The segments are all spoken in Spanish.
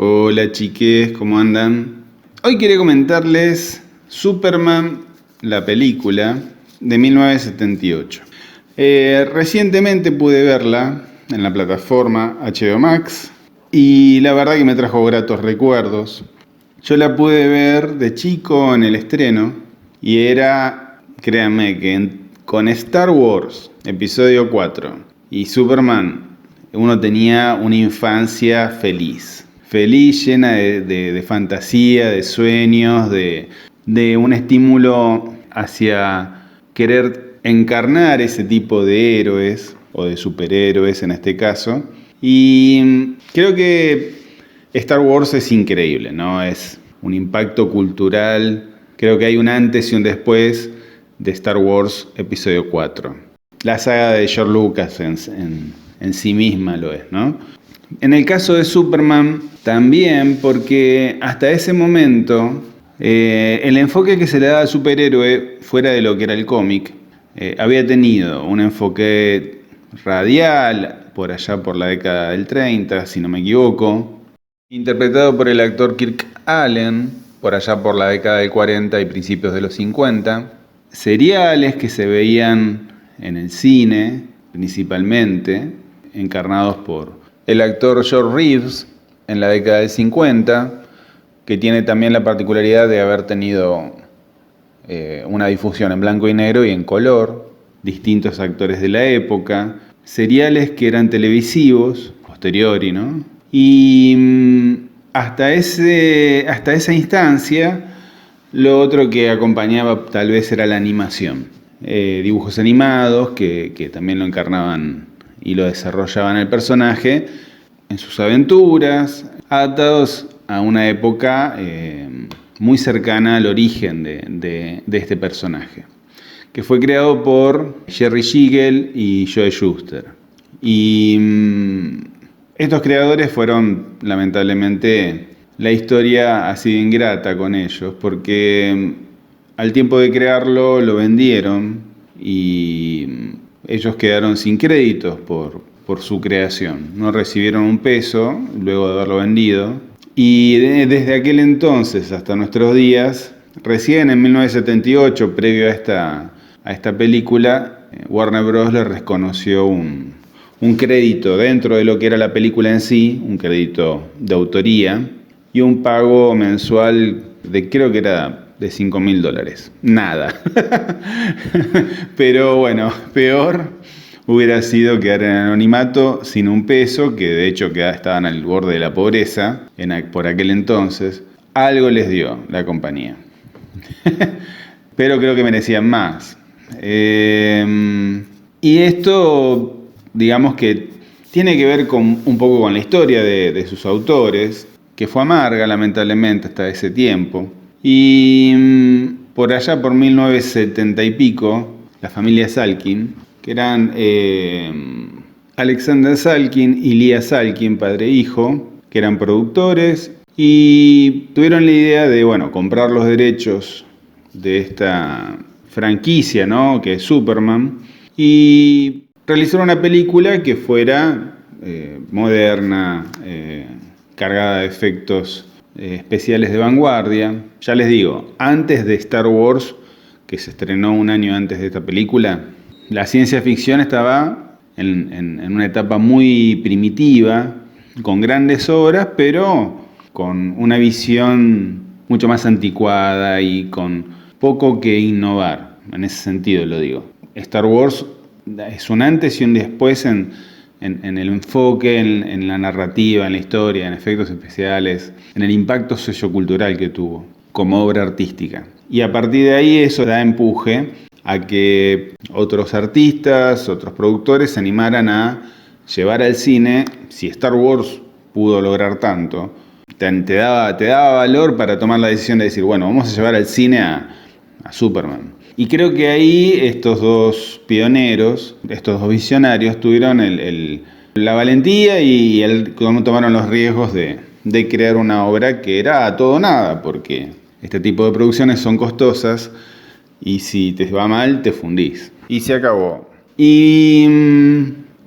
Hola chiques, ¿cómo andan? Hoy quería comentarles Superman, la película de 1978. Recientemente pude verla en la plataforma HBO Max y la verdad que me trajo gratos recuerdos. Yo la pude ver de chico en el estreno y era, créanme, que con Star Wars, episodio 4 y Superman, uno tenía una infancia feliz. Feliz, llena de fantasía, de sueños, de un estímulo hacia querer encarnar ese tipo de héroes, o de superhéroes en este caso. Y creo que Star Wars es increíble, ¿no? Es un impacto cultural. Creo que hay un antes y un después de Star Wars Episodio 4. La saga de George Lucas en sí misma lo es, ¿no? En el caso de Superman también, porque hasta ese momento el enfoque que se le daba al superhéroe fuera de lo que era el cómic había tenido un enfoque radial por allá por la década del 30, si no me equivoco, interpretado por el actor Kirk Allen por allá por la década del 40 y principios de los 50, seriales que se veían en el cine principalmente, encarnados por el actor George Reeves en la década del 50, que tiene también la particularidad de haber tenido una difusión en blanco y negro y en color, distintos actores de la época, seriales que eran televisivos, posteriori, ¿no? Y hasta esa instancia, lo otro que acompañaba tal vez era la animación. Dibujos animados que también lo encarnaban y lo desarrollaban el personaje en sus aventuras, adaptados a una época muy cercana al origen de este personaje, que fue creado por Jerry Siegel y Joe Shuster. Y estos creadores fueron, lamentablemente, la historia ha sido ingrata con ellos, porque al tiempo de crearlo lo vendieron y ellos quedaron sin créditos por su creación. No recibieron un peso luego de haberlo vendido. Y desde aquel entonces hasta nuestros días, recién en 1978, previo a esta película, Warner Bros. Le reconoció un crédito dentro de lo que era la película en sí, un crédito de autoría y un pago mensual de, creo que era de $5.000. Nada. Pero bueno, peor hubiera sido quedar en anonimato sin un peso, que de hecho estaban al borde de la pobreza por aquel entonces. Algo les dio la compañía. Pero creo que merecían más. Y esto, digamos que tiene que ver un poco con la historia de sus autores, que fue amarga lamentablemente hasta ese tiempo. Y por allá por 1970 y pico, la familia Salkind, que eran Alexander Salkind y Leah Salkind, padre e hijo, que eran productores, y tuvieron la idea de, bueno, comprar los derechos de esta franquicia, ¿no?, que es Superman, y realizar una película que fuera moderna, cargada de efectos especiales de vanguardia. Ya les digo, antes de Star Wars, que se estrenó un año antes de esta película, la ciencia ficción estaba en una etapa muy primitiva, con grandes obras, pero con una visión mucho más anticuada y con poco que innovar. En ese sentido lo digo. Star Wars es un antes y un después en el enfoque, en la narrativa, en la historia, en efectos especiales, en el impacto sociocultural que tuvo como obra artística. Y a partir de ahí eso da empuje a que otros artistas, otros productores se animaran a llevar al cine. Si Star Wars pudo lograr tanto, te daba valor para tomar la decisión de decir, bueno, vamos a llevar al cine a Superman. Y creo que ahí estos dos pioneros, estos dos visionarios, tuvieron la valentía y cómo tomaron los riesgos de crear una obra que era a todo o nada, porque este tipo de producciones son costosas y si te va mal, te fundís. Y se acabó. Y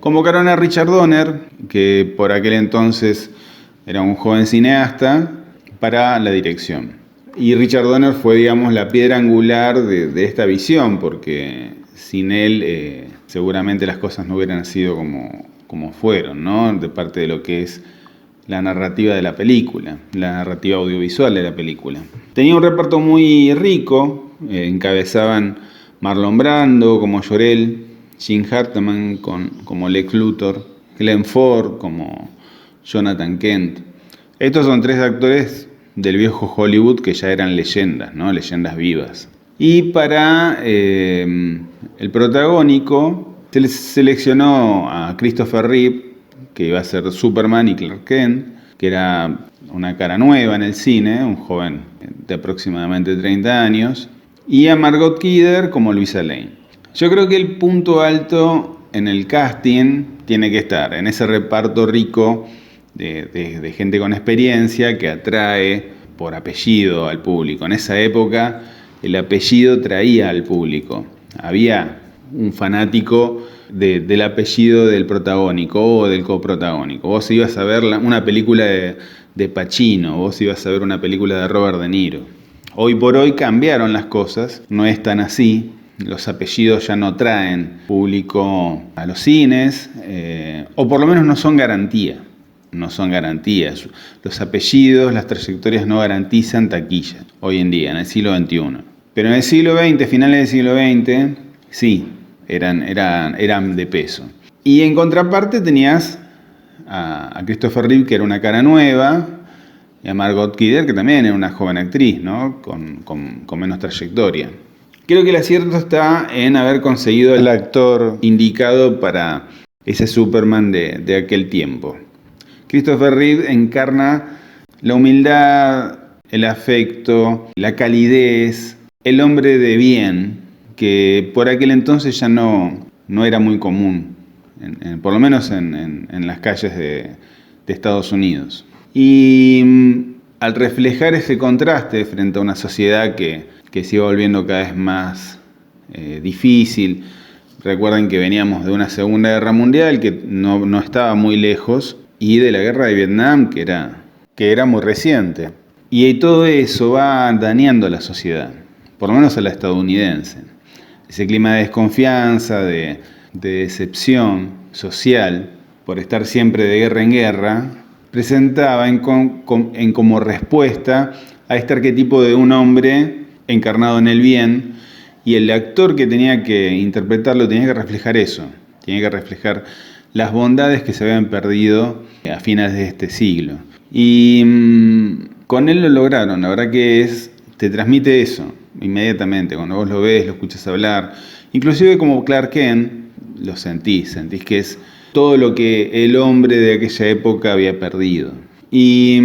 convocaron a Richard Donner, que por aquel entonces Era un joven cineasta para la dirección. Y Richard Donner fue, digamos, la piedra angular de esta visión, porque sin él seguramente las cosas no hubieran sido como fueron, ¿no? De parte de lo que es la narrativa de la película, la narrativa audiovisual de la película. Tenía un reparto muy rico, encabezaban Marlon Brando como Jor-El, Jim Hartman como Lex Luthor, Glenn Ford como Jonathan Kent. Estos son tres actores del viejo Hollywood que ya eran leyendas, ¿no? Leyendas vivas. Y para el protagónico se les seleccionó a Christopher Reeve, que iba a ser Superman y Clark Kent, que era una cara nueva en el cine, un joven de aproximadamente 30 años, y a Margot Kidder como Luisa Lane. Yo creo que el punto alto en el casting tiene que estar en ese reparto rico de gente con experiencia que atrae por apellido al público. En esa época el apellido traía al público. Había un fanático del apellido del protagónico o del coprotagónico. Vos ibas a ver una película de Pacino, vos ibas a ver una película de Robert De Niro. Hoy por hoy cambiaron las cosas, no es tan así. Los apellidos ya no traen público a los cines, o por lo menos no son garantía. No son garantías. Los apellidos, las trayectorias no garantizan taquilla hoy en día, en el siglo XXI. Pero en el siglo XX, finales del siglo XX, sí, eran de peso. Y en contraparte tenías a Christopher Reeve, que era una cara nueva, y a Margot Kidder, que también era una joven actriz, ¿no? con menos trayectoria. Creo que el acierto está en haber conseguido el actor indicado para ese Superman de aquel tiempo. Christopher Reeve encarna la humildad, el afecto, la calidez, el hombre de bien, que por aquel entonces ya no era muy común, por lo menos en las calles de Estados Unidos. Y al reflejar ese contraste frente a una sociedad que se iba volviendo cada vez más difícil, recuerden que veníamos de una Segunda Guerra Mundial que no estaba muy lejos, y de la guerra de Vietnam, que era muy reciente. Y todo eso va dañando a la sociedad, por lo menos a la estadounidense. Ese clima de desconfianza, de decepción social, por estar siempre de guerra en guerra, presentaba como respuesta a este arquetipo de un hombre encarnado en el bien, y el actor que tenía que interpretarlo tenía que reflejar eso, tenía que reflejar las bondades que se habían perdido a fines de este siglo. Y con él lo lograron, la verdad que te transmite eso inmediatamente, cuando vos lo ves, lo escuchas hablar, inclusive como Clark Kent, lo sentís que es todo lo que el hombre de aquella época había perdido. Y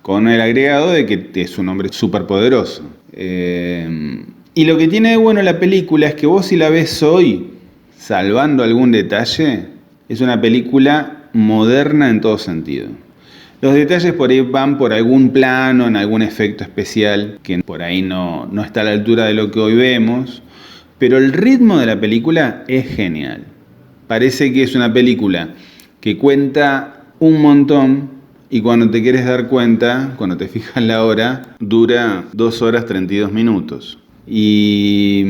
con el agregado de que es un hombre súper poderoso. Y lo que tiene de bueno la película es que vos, si la ves hoy, salvando algún detalle, es una película moderna en todo sentido. Los detalles por ahí van por algún plano, en algún efecto especial, que por ahí no está a la altura de lo que hoy vemos, pero el ritmo de la película es genial. Parece que es una película que cuenta un montón, y cuando te quieres dar cuenta, cuando te fijas la hora, dura 2 horas 32 minutos. Y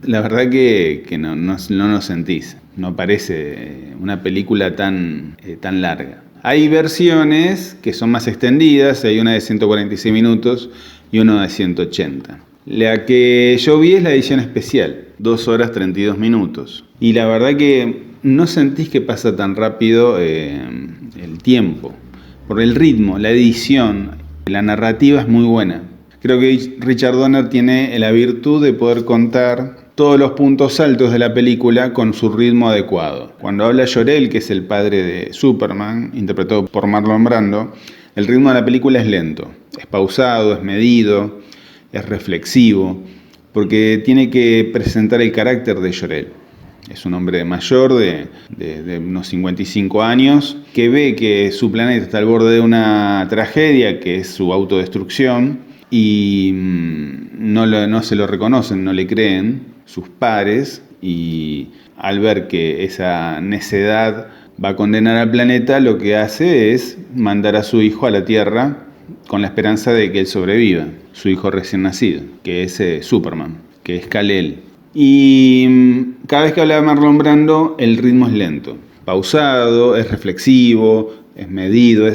la verdad que no lo sentís. No parece una película tan larga. Hay versiones que son más extendidas, hay una de 146 minutos y una de 180. La que yo vi es la edición especial, 2 horas 32 minutos. Y la verdad que no sentís que pasa tan rápido el tiempo. Por el ritmo, la edición, la narrativa es muy buena. Creo que Richard Donner tiene la virtud de poder contar todos los puntos altos de la película con su ritmo adecuado. Cuando habla Jor-El, que es el padre de Superman, interpretado por Marlon Brando, el ritmo de la película es lento, es pausado, es medido, es reflexivo, porque tiene que presentar el carácter de Jor-El. Es un hombre mayor de unos 55 años que ve que su planeta está al borde de una tragedia, que es su autodestrucción, y no se lo reconocen, no le creen sus pares, y al ver que esa necedad va a condenar al planeta, lo que hace es mandar a su hijo a la Tierra con la esperanza de que él sobreviva, su hijo recién nacido, que es Superman, que es Kal-El. Y cada vez que habla de Marlon Brando, el ritmo es lento, pausado, es reflexivo, es medido,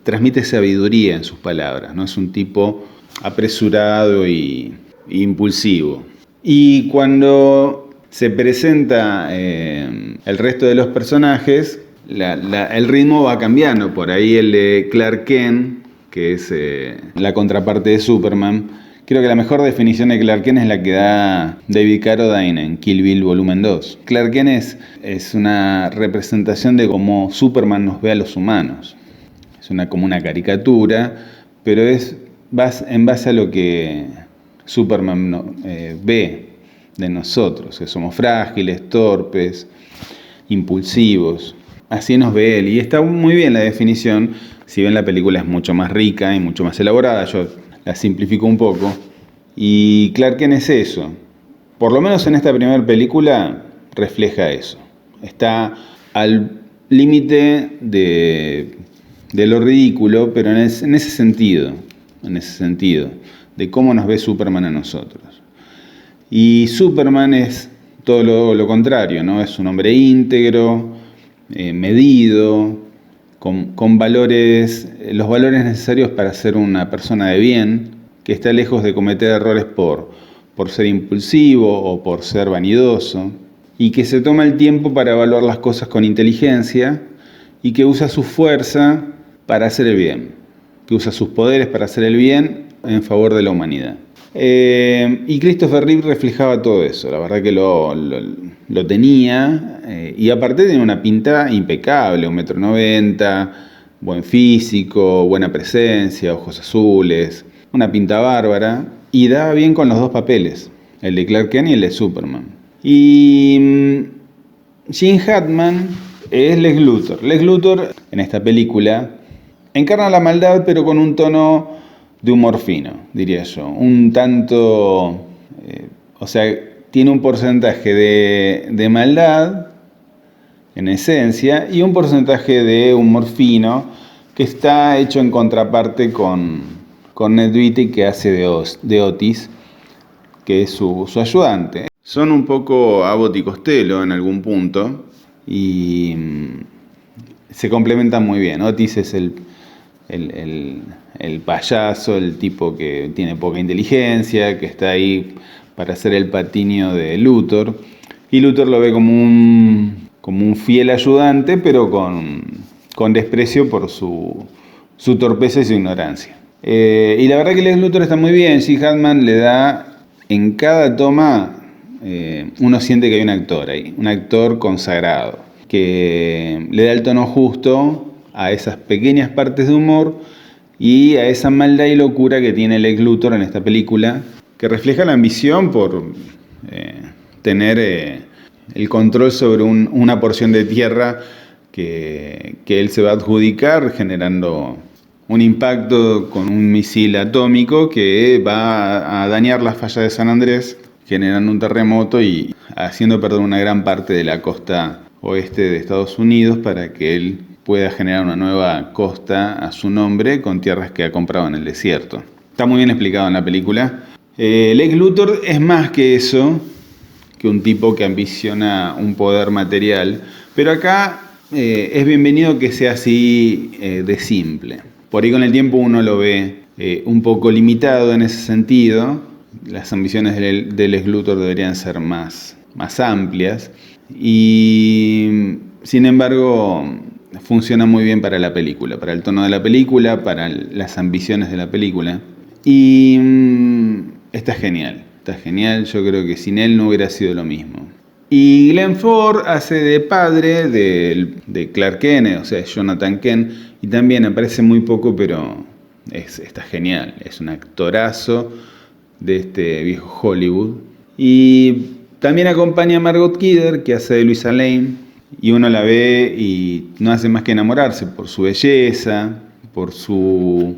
transmite sabiduría en sus palabras, no es un tipo apresurado y impulsivo. Y cuando se presenta el resto de los personajes, el ritmo va cambiando. Por ahí el de Clark Kent, que es la contraparte de Superman. Creo que la mejor definición de Clark Kent es la que da David Carradine en Kill Bill Volumen 2. Clark Kent es una representación de cómo Superman nos ve a los humanos. Es como una caricatura, pero es en base a lo que Superman ve de nosotros, que somos frágiles, torpes, impulsivos. Así nos ve él. Y está muy bien la definición, si bien la película es mucho más rica y mucho más elaborada, yo la simplifico un poco. Y Clark Kent es eso. Por lo menos en esta primera película refleja eso. Está al límite de lo ridículo, pero en ese sentido, de cómo nos ve Superman a nosotros. Y Superman es todo lo contrario, ¿no? Es un hombre íntegro, medido, con valores, los valores necesarios para ser una persona de bien, que está lejos de cometer errores por ser impulsivo o por ser vanidoso, y que se toma el tiempo para evaluar las cosas con inteligencia y que usa su fuerza para hacer el bien, que usa sus poderes para hacer el bien en favor de la humanidad. Y Christopher Reeve reflejaba todo eso, la verdad que lo tenía, y aparte tenía una pinta impecable, 1,90 m, buen físico, buena presencia, ojos azules, una pinta bárbara, y daba bien con los dos papeles, el de Clark Kent y el de Superman. Y Gene Hackman es Lex Luthor. Lex Luthor en esta película encarna la maldad, pero con un tono de humor fino, diría yo. Un tanto, tiene un porcentaje de maldad, en esencia, y un porcentaje de humor fino, que está hecho en contraparte con Ned Beatty, que hace de Otis, que es su ayudante. Son un poco Abbott y Costello en algún punto, y se complementan muy bien. Otis es el payaso, el tipo que tiene poca inteligencia, que está ahí para hacer el patinio de Luthor, y Luthor lo ve como un fiel ayudante, pero con desprecio por su torpeza y su ignorancia. Y la verdad que Lex Luthor está muy bien. Gene Hackman le da, en cada toma, uno siente que hay un actor ahí, un actor consagrado, que le da el tono justo a esas pequeñas partes de humor y a esa maldad y locura que tiene Lex Luthor en esta película, que refleja la ambición por tener el control sobre una porción de tierra que él se va a adjudicar, generando un impacto con un misil atómico que va a dañar la falla de San Andrés, generando un terremoto y haciendo perder una gran parte de la costa oeste de Estados Unidos para que él pueda generar una nueva costa a su nombre con tierras que ha comprado en el desierto. Está muy bien explicado en la película. Lex Luthor es más que eso, que un tipo que ambiciona un poder material, pero acá es bienvenido que sea así de simple. Por ahí con el tiempo uno lo ve un poco limitado en ese sentido. Las ambiciones de Lex Luthor deberían ser más amplias, y sin embargo funciona muy bien para la película, para el tono de la película, para las ambiciones de la película, y está genial, yo creo que sin él no hubiera sido lo mismo. Y Glenn Ford hace de padre de Clark Kent, o sea, Jonathan Kent, y también aparece muy poco, pero está genial, es un actorazo de este viejo Hollywood. Y también acompaña a Margot Kidder, que hace de Luisa Lane, y uno la ve y no hace más que enamorarse por su belleza, por su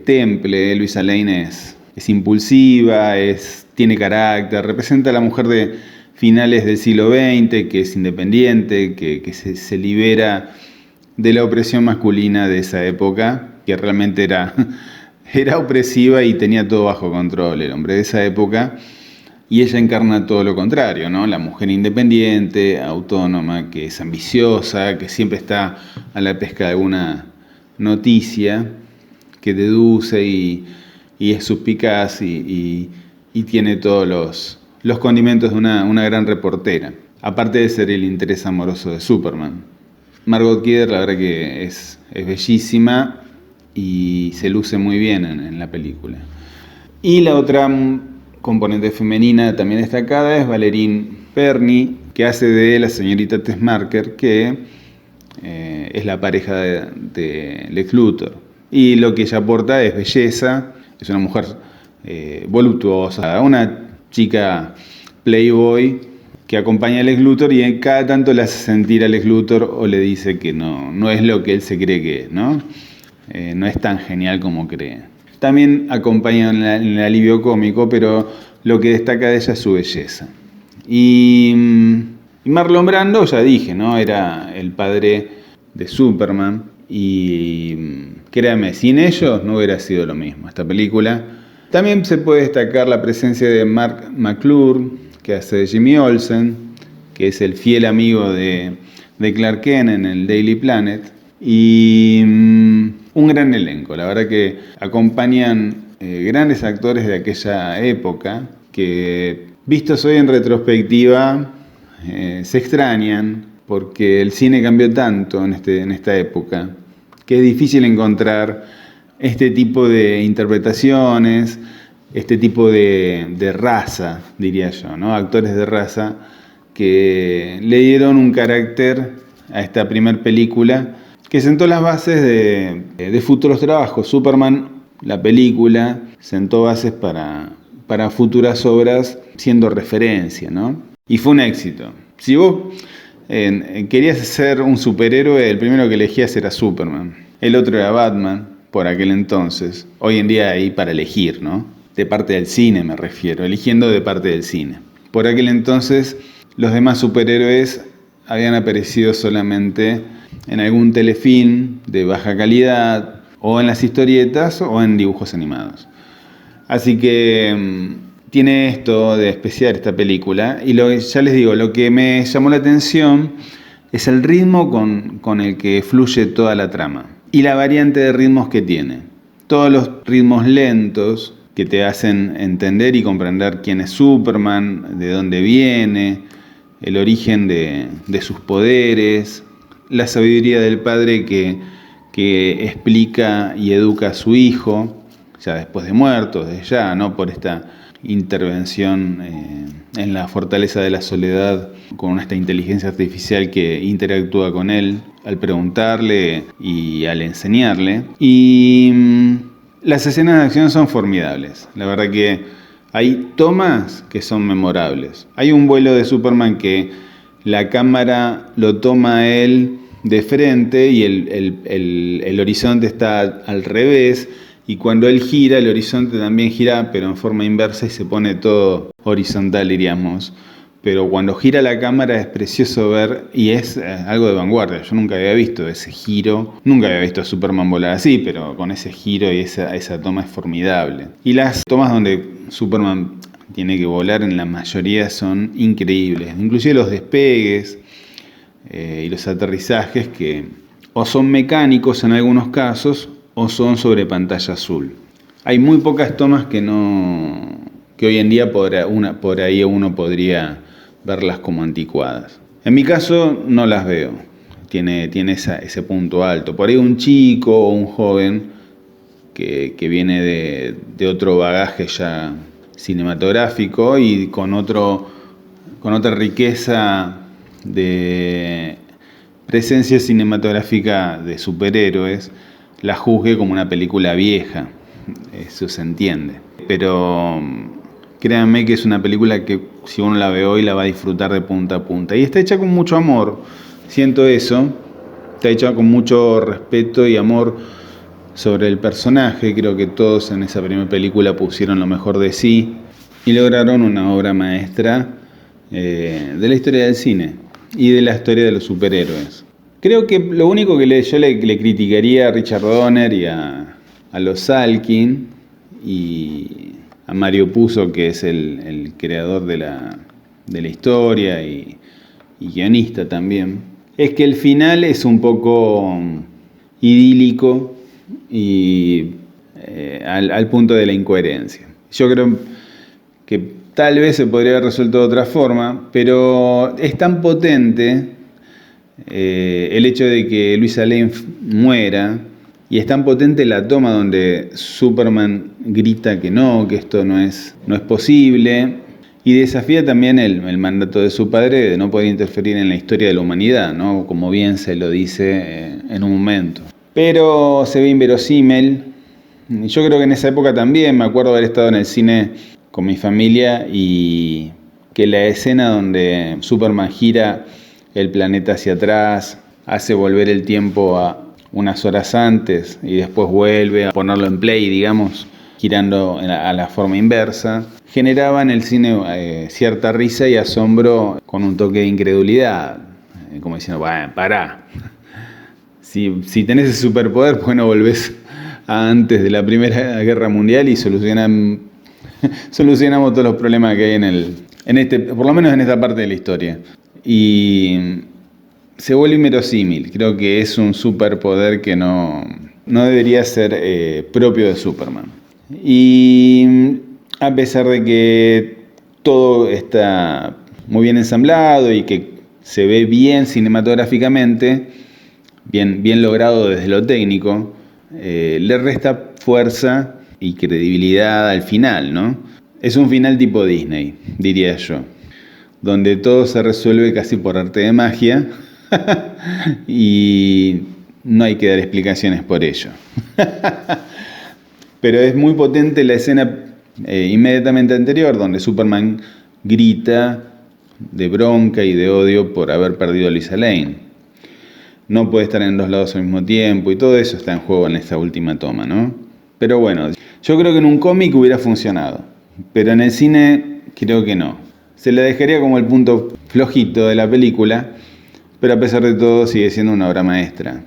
temple. Luisa Lane es impulsiva, tiene carácter, representa a la mujer finales del siglo XX, que es independiente, que se libera de la opresión masculina de esa época, que realmente era opresiva y tenía todo bajo control el hombre de esa época. Y ella encarna todo lo contrario, ¿no? La mujer independiente, autónoma, que es ambiciosa, que siempre está a la pesca de alguna noticia, que deduce y es suspicaz y tiene todos los condimentos de una gran reportera. Aparte de ser el interés amoroso de Superman. Margot Kidder, la verdad que es bellísima y se luce muy bien en la película. Y la otra componente femenina también destacada es Valerie Perny, que hace de la señorita Tess Marker, que es la pareja de Lex Luthor. Y lo que ella aporta es belleza, es una mujer voluptuosa, una chica playboy que acompaña a Lex Luthor y cada tanto le hace sentir a Lex Luthor o le dice que no es lo que él se cree que es, ¿no? No es tan genial como cree. También acompaña en el alivio cómico, pero lo que destaca de ella es su belleza. Y Marlon Brando, ya dije, ¿no? Era el padre de Superman. Y créame, sin ellos no hubiera sido lo mismo esta película. También se puede destacar la presencia de Mark McClure, que hace de Jimmy Olsen, que es el fiel amigo de Clark Kent en el Daily Planet. Y un gran elenco, la verdad que acompañan grandes actores de aquella época que, vistos hoy en retrospectiva, se extrañan porque el cine cambió tanto en esta época que es difícil encontrar este tipo de interpretaciones, este tipo de raza, diría yo, ¿no? Actores de raza que le dieron un carácter a esta primera película que sentó las bases de futuros trabajos. Superman, la película, sentó bases para futuras obras siendo referencia, ¿no? Y fue un éxito. Si vos querías ser un superhéroe, el primero que elegías era Superman. El otro era Batman, por aquel entonces. Hoy en día hay para elegir, ¿no? De parte del cine me refiero, eligiendo de parte del cine. Por aquel entonces, los demás superhéroes habían aparecido solamente en algún telefilm de baja calidad, o en las historietas, o en dibujos animados. Así que tiene esto de especial esta película, y ya les digo, lo que me llamó la atención es el ritmo con el que fluye toda la trama, y la variante de ritmos que tiene. Todos los ritmos lentos que te hacen entender y comprender quién es Superman, de dónde viene, el origen de sus poderes, la sabiduría del padre que explica y educa a su hijo, ya después de muerto, desde ya, ¿no? Por esta intervención en la fortaleza de la soledad con esta inteligencia artificial que interactúa con él al preguntarle y al enseñarle. Y las escenas de acción son formidables. La verdad que hay tomas que son memorables. Hay un vuelo de Superman que la cámara lo toma a él de frente y el horizonte está al revés, y cuando él gira, el horizonte también gira, pero en forma inversa y se pone todo horizontal, diríamos. Pero cuando gira la cámara es precioso ver, y es algo de vanguardia. Yo nunca había visto ese giro, nunca había visto a Superman volar así, pero con ese giro y esa toma es formidable. Y las tomas donde Superman tiene que volar en la mayoría son increíbles, inclusive los despegues y los aterrizajes, que o son mecánicos en algunos casos o son sobre pantalla azul. Hay muy pocas tomas que hoy en día por ahí uno podría verlas como anticuadas. En mi caso no las veo, tiene ese punto alto. Por ahí un chico o un joven que viene de otro bagaje ya cinematográfico y con otra riqueza de presencia cinematográfica de superhéroes, la juzgue como una película vieja. Eso se entiende. Pero créanme que es una película que si uno la ve hoy la va a disfrutar de punta a punta. Y está hecha con mucho amor, siento eso. Está hecha con mucho respeto y amor sobre el personaje. Creo que todos en esa primera película pusieron lo mejor de sí y lograron una obra maestra de la historia del cine y de la historia de los superhéroes. Creo que lo único que yo le criticaría a Richard Donner y a los Salkind y a Mario Puzo, que es el creador de la historia y guionista también, es que el final es un poco idílico y al punto de la incoherencia. Yo creo que tal vez se podría haber resuelto de otra forma, pero es tan potente el hecho de que Luisa Lane muera, y es tan potente la toma donde Superman grita que esto no es posible, y desafía también el mandato de su padre de no poder interferir en la historia de la humanidad, ¿no? Como bien se lo dice en un momento. Pero se ve inverosímil. Yo creo que en esa época también me acuerdo haber estado en el cine con mi familia y que la escena donde Superman gira el planeta hacia atrás, hace volver el tiempo a unas horas antes y después vuelve a ponerlo en play, digamos, girando a la forma inversa, generaba en el cine cierta risa y asombro con un toque de incredulidad, como diciendo, bueno, pará, si tenés ese superpoder, ¿por qué no volvés a antes de la Primera Guerra Mundial y solucionamos todos los problemas que hay por lo menos en esta parte de la historia? Y se vuelve inverosímil. Creo que es un superpoder que no debería ser propio de Superman. Y a pesar de que todo está muy bien ensamblado y que se ve bien cinematográficamente, bien logrado desde lo técnico, le resta fuerza y credibilidad al final, ¿no? Es un final tipo Disney, diría yo, donde todo se resuelve casi por arte de magia y no hay que dar explicaciones por ello. Pero es muy potente la escena inmediatamente anterior, donde Superman grita de bronca y de odio por haber perdido a Lisa Lane. No puede estar en dos lados al mismo tiempo y todo eso está en juego en esta última toma, ¿no? Pero bueno, yo creo que en un cómic hubiera funcionado, pero en el cine creo que no. Se le dejaría como el punto flojito de la película, pero a pesar de todo sigue siendo una obra maestra.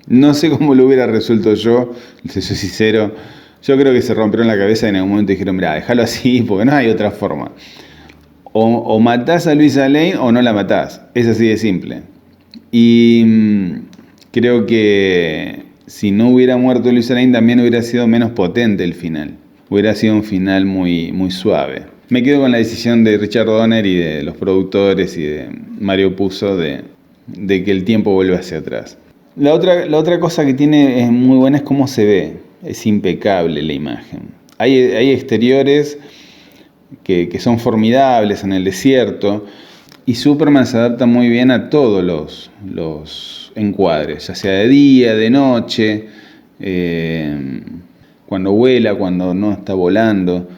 No sé cómo lo hubiera resuelto yo, si soy sincero. Yo creo que se rompieron la cabeza y en algún momento dijeron, mira, déjalo así porque no hay otra forma. O matás a Luisa Lane o no la matás. Es así de simple. Y creo que si no hubiera muerto Luisa Lane también hubiera sido menos potente el final. Hubiera sido un final muy, muy suave. Me quedo con la decisión de Richard Donner y de los productores y de Mario Puzo de que el tiempo vuelva hacia atrás. La otra cosa que tiene es muy buena es cómo se ve. Es impecable la imagen. Hay exteriores que son formidables en el desierto y Superman se adapta muy bien a todos los encuadres, ya sea de día, de noche, cuando vuela, cuando no está volando.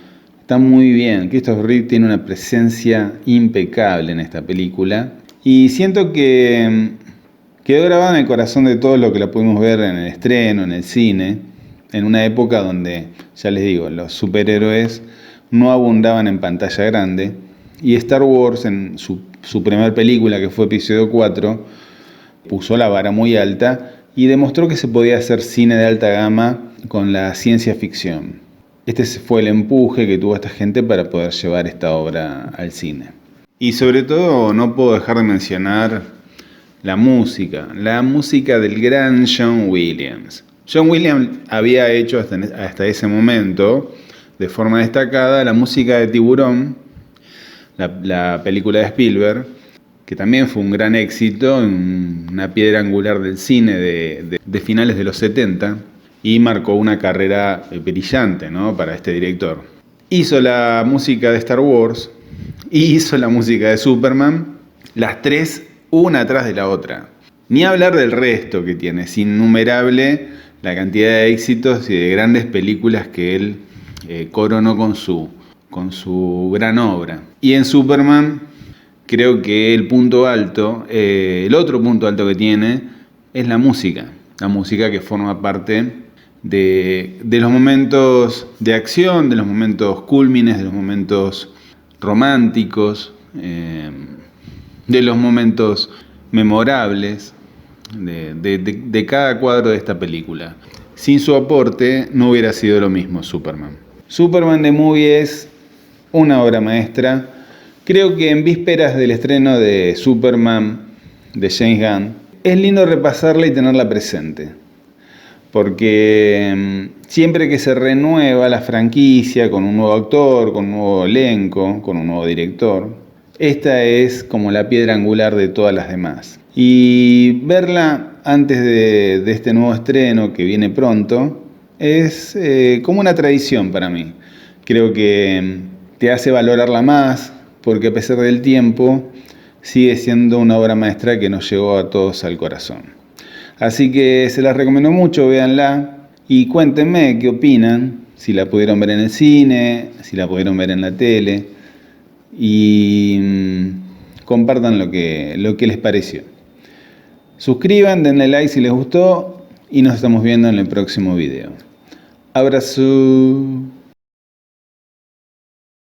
Está muy bien. Christopher Reeve tiene una presencia impecable en esta película y siento que quedó grabada en el corazón de todos los que la pudimos ver en el estreno, en el cine, en una época donde, ya les digo, los superhéroes no abundaban en pantalla grande y Star Wars en su primera película, que fue Episodio 4, puso la vara muy alta y demostró que se podía hacer cine de alta gama con la ciencia ficción. Este fue el empuje que tuvo esta gente para poder llevar esta obra al cine. Y sobre todo no puedo dejar de mencionar la música del gran John Williams. John Williams había hecho hasta ese momento, de forma destacada, la música de Tiburón, la película de Spielberg, que también fue un gran éxito, una piedra angular del cine de finales de los 70, y marcó una carrera brillante, ¿no?, para este director. Hizo la música de Star Wars y hizo la música de Superman, las tres una atrás de la otra. Ni hablar del resto que tiene, es innumerable la cantidad de éxitos y de grandes películas que él coronó con su gran obra. Y en Superman creo que el otro punto alto que tiene es la música que forma parte de los momentos de acción, de los momentos cúlmines, de los momentos románticos, de los momentos memorables de cada cuadro de esta película. Sin su aporte no hubiera sido lo mismo Superman. Superman The Movie es una obra maestra. Creo que en vísperas del estreno de Superman de James Gunn, es lindo repasarla y tenerla presente. Porque siempre que se renueva la franquicia con un nuevo actor, con un nuevo elenco, con un nuevo director, esta es como la piedra angular de todas las demás. Y verla antes de este nuevo estreno que viene pronto es como una tradición para mí. Creo que te hace valorarla más porque a pesar del tiempo sigue siendo una obra maestra que nos llegó a todos al corazón. Así que se las recomiendo mucho, véanla y cuéntenme qué opinan, si la pudieron ver en el cine, si la pudieron ver en la tele y compartan lo que les pareció. Suscriban, denle like si les gustó y nos estamos viendo en el próximo video. Abrazo.